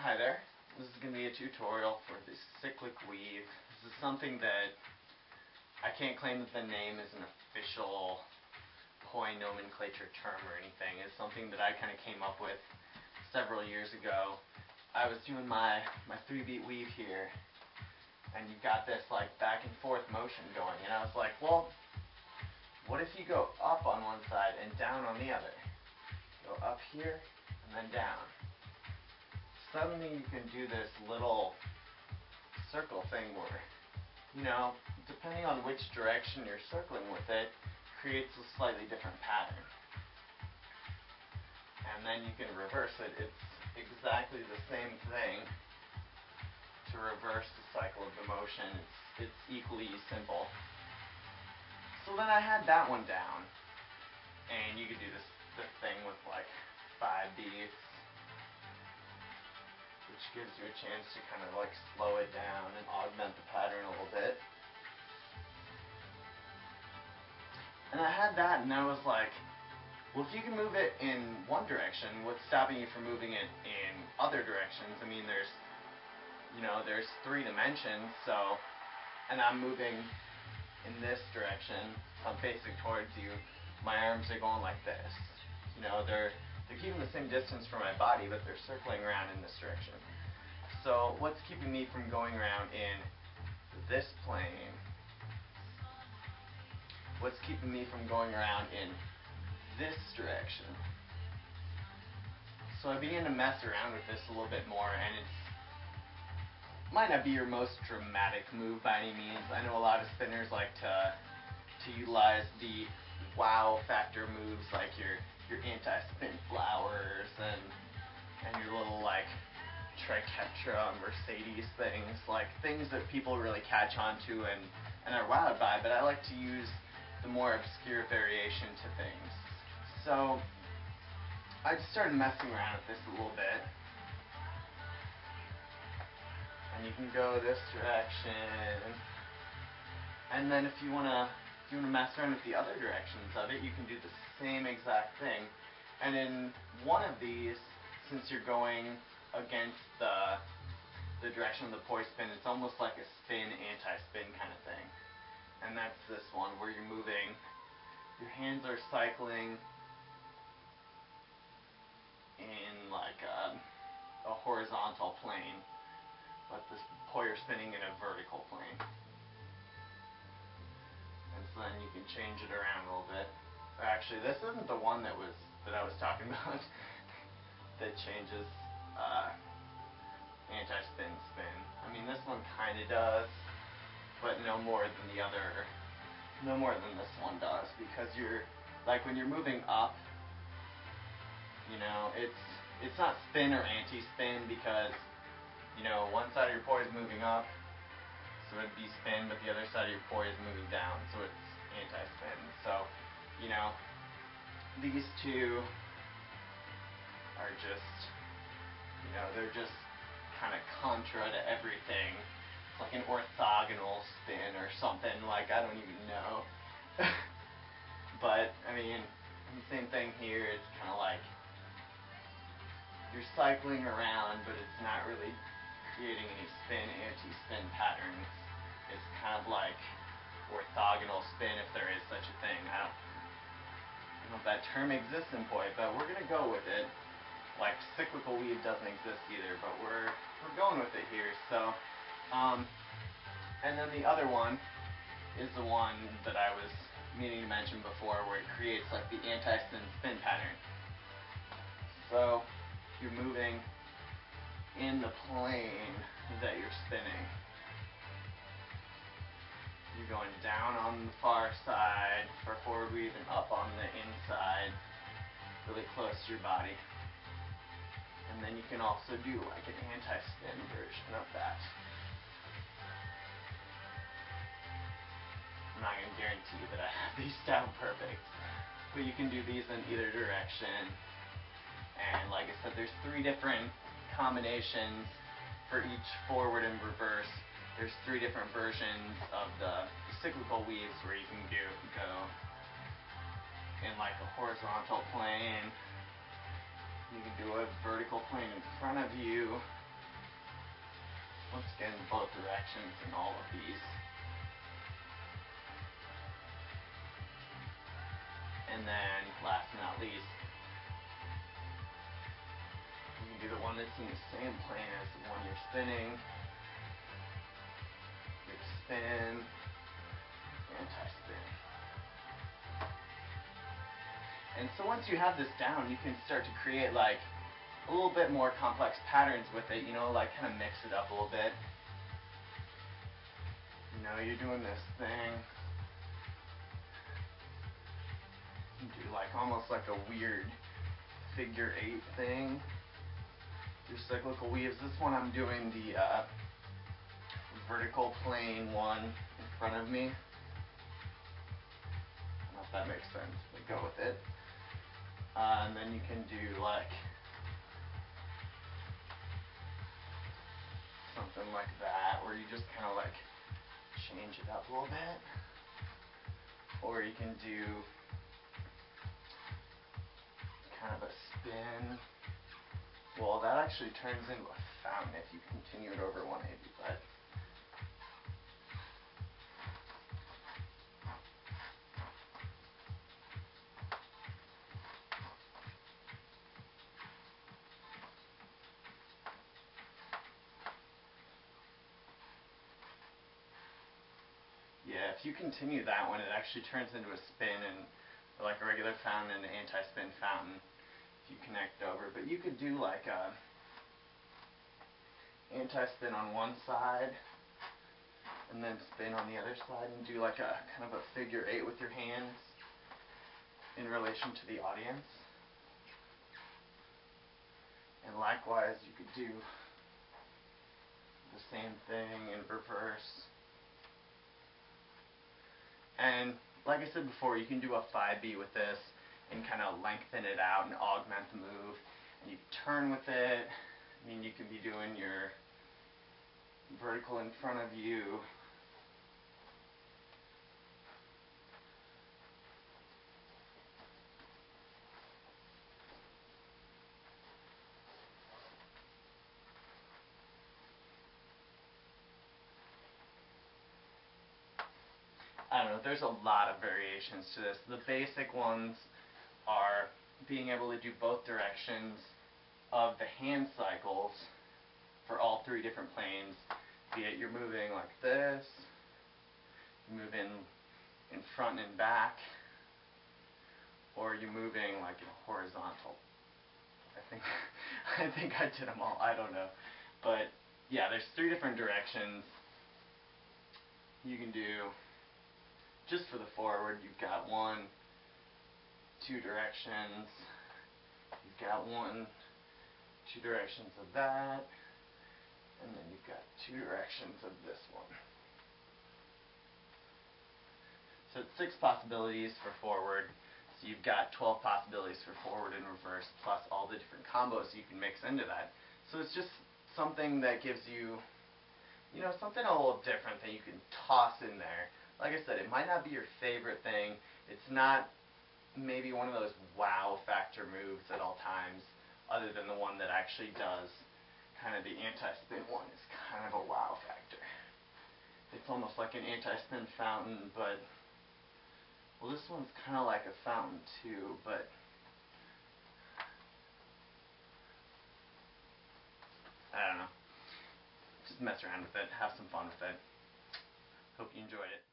Hi there. This is going to be a tutorial for the cyclic weave. This is something that I can't claim that the name is an official poi nomenclature term or anything. It's something that I kind of came up with several years ago. I was doing my 3-beat weave here, and you've got this like back and forth motion going, and I was like, well, what if you go up on one side and down on the other? Go up here and then down. Suddenly you can do this little circle thing where, depending on which direction you're circling with it, creates a slightly different pattern. And then you can reverse it. It's exactly the same thing to reverse the cycle of the motion. It's equally simple. So then I had that one down, and you could do this thing with like 5 beats, which gives you a chance to kind of like slow it down and augment the pattern a little bit. And I had that, and I was like, well, if you can move it in one direction, what's stopping you from moving it in other directions? I mean, there's 3 dimensions, so, and I'm moving in this direction, so I'm facing towards you. My arms are going like this. They're keeping the same distance from my body, but they're circling around in this direction. So what's keeping me from going around in this plane? What's keeping me from going around in this direction? So I began to mess around with this a little bit more, and it might not be your most dramatic move by any means. I know a lot of spinners like to utilize the wow factor moves, like your anti-spin flowers and your little like triquetra Mercedes things, like things that people really catch on to and are wowed by, but I like to use the more obscure variation to things. So I just started messing around with this a little bit. And you can go this direction. And then if you wanna mess around with the other directions of it, you can do the same exact thing. And in one of these, since you're going against the direction of the poi spin, it's almost like a spin, anti-spin kind of thing. And that's this one where you're moving, your hands are cycling in like a horizontal plane, but this poi are spinning in a vertical plane. And so then you can change it around a little bit. Actually, this isn't the one that I was talking about that changes anti-spin spin. I mean, this one kind of does, but no more than this one does, because you're like when you're moving up, it's not spin or anti-spin, because one side of your poi is moving up, so it'd be spin, but the other side of your poi is moving down, so it's anti-spin. So, these two are just, they're just kind of contra to everything. It's like an orthogonal spin or something, like, I don't even know. But, I mean, the same thing here. It's kind of like you're cycling around, but it's not really creating any spin, anti-spin patterns. It's kind of like orthogonal spin, if there is such a thing. I don't know if that term exists in poi, but we're going to go with it. Like, cyclical weave doesn't exist either, but we're going with it here. So, and then the other one is the one that I was meaning to mention before, where it creates like the anti-spin spin pattern. So you're moving in the plane that you're spinning. You're going down on the far side for forward weave and up on the inside, really close to your body. And then you can also do like an anti-spin version of that. I'm not going to guarantee that I have these down perfect, but you can do these in either direction. And like I said, there's 3 different combinations for each forward and reverse. There's 3 different versions of the cyclical weaves where you can go in like a horizontal plane. You can do a vertical plane in front of you, once again, both directions in all of these. And then, last but not least, you can do the one that's in the same plane as the one you're spinning. Big spin, anti-spin. And so once you have this down, you can start to create like a little bit more complex patterns with it, you know, like kind of mix it up a little bit. You know, you're doing this thing. You do like almost like a weird figure 8 thing. Your cyclical weaves. This one I'm doing the vertical plane one in front of me. I don't know if that makes sense, but go with it. And then you can do like something like that, where you just kind of like change it up a little bit. Or you can do kind of a spin. Well, that actually turns into a fountain if you continue it over 180, but yeah, if you continue that one, it actually turns into a spin and like a regular fountain and an anti-spin fountain if you connect over. But you could do like a anti-spin on one side and then spin on the other side and do like a kind of a figure 8 with your hands in relation to the audience. And likewise, you could do the same thing in reverse. And like I said before, you can do a 5B with this and kind of lengthen it out and augment the move. And you can turn with it. I mean, you can be doing your vertical in front of you. I don't know, there's a lot of variations to this. The basic ones are being able to do both directions of the hand cycles for all 3 different planes, be it you're moving like this, you're moving in front and back, or you're moving like in horizontal. I think I did them all, I don't know. But yeah, there's 3 different directions you can do. Just for the forward, you've got 1, 2 directions, you've got 1, 2 directions of that, and then you've got 2 directions of this one. So it's 6 possibilities for forward, so you've got 12 possibilities for forward and reverse, plus all the different combos you can mix into that. So it's just something that gives you, you know, something a little different that you can toss in there. Like I said, it might not be your favorite thing. It's not maybe one of those wow factor moves at all times, other than the one that actually does kind of the anti-spin one is kind of a wow factor. It's almost like an anti-spin fountain, but, well, this one's kind of like a fountain too, but I don't know. Just mess around with it, have some fun with it. Hope you enjoyed it.